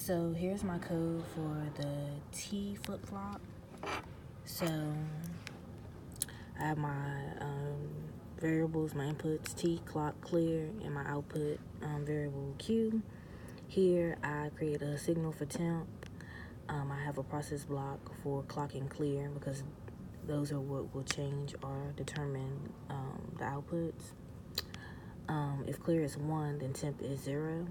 So here's my code for the T flip-flop. So I have my variables, my inputs, T, clock, clear, and my output variable Q. Here I create a signal for temp. I have a process block for clock and clear because those are what will change or determine the outputs. If clear is 1, then temp is 0.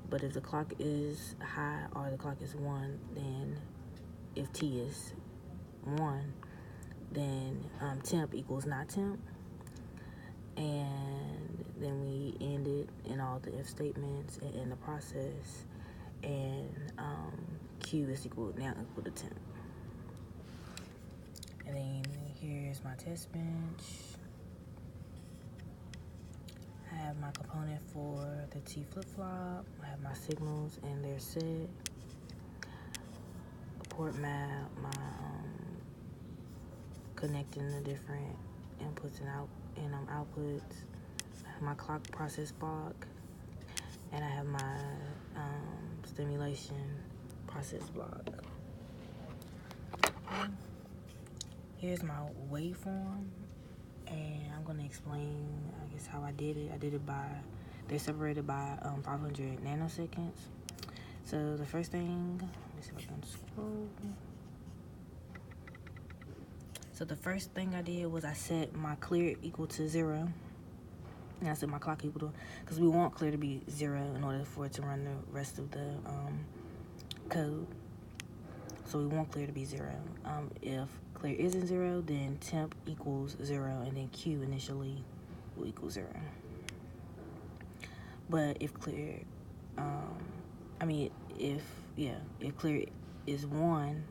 But if the clock is high or the clock is 1, then if T is 1, then temp equals not temp. And then we end it in all the if statements and in the process. And Q is now equal to temp. And then here's my test bench. I have my component for the T flip-flop. I have my signals and they're set. A port map, my connecting the different inputs and outputs. I have my clock process block, and I have my stimulation process block. Here's my waveform, and I'm gonna explain, I guess, how I did it. I did it they're separated by 500 nanoseconds. So the first thing, let me see if I can scroll. So the first thing I did was I set my clear equal to 0. And I set my clock equal to, because we want clear to be 0 in order for it to run the rest of the code. So we want clear to be 0. If clear isn't 0, then temp equals 0, and then Q initially will equal 0. But if clear, if clear is 1,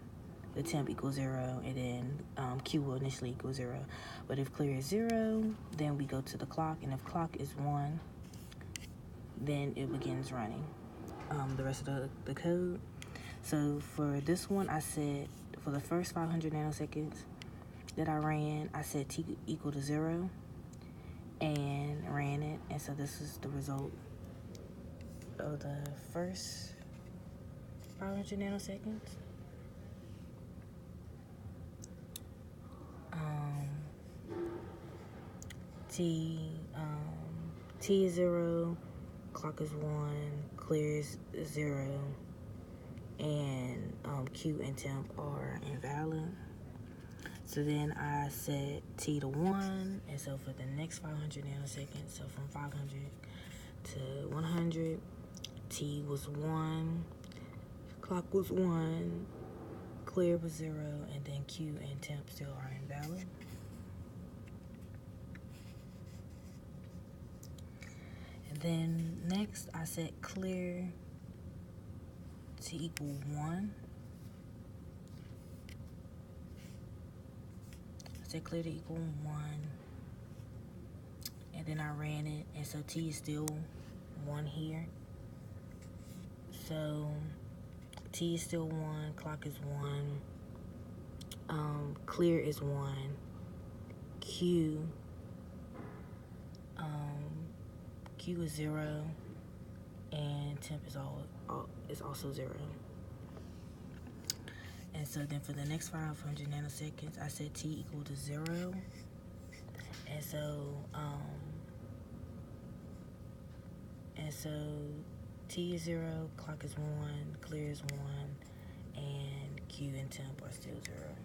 the temp equals 0, and then Q will initially equal 0. But if clear is 0, then we go to the clock, and if clock is 1, then it begins running the rest of the code. So for this one, I said for the first 500 nanoseconds that I ran, I set T equal to 0 and ran it. And so this is the result of the first 500 nanoseconds. T is 0, clock is 1, clear is 0, and Q and temp are invalid. So then I set T to 1, and so for the next 500 nanoseconds, so from 500 to 100, T was 1, clock was 1, clear was 0, and then Q and temp still are invalid. And then next I set clear to equal 1. I set clear to equal 1. And then I ran it, and so T is still 1 here. So T is still 1, clock is 1, clear is 1, Q is 0, and temp is also 0. And so then for the next 500 nanoseconds, I set T equal to 0. And so T is 0, clock is 1, clear is 1, and Q and temp are still 0.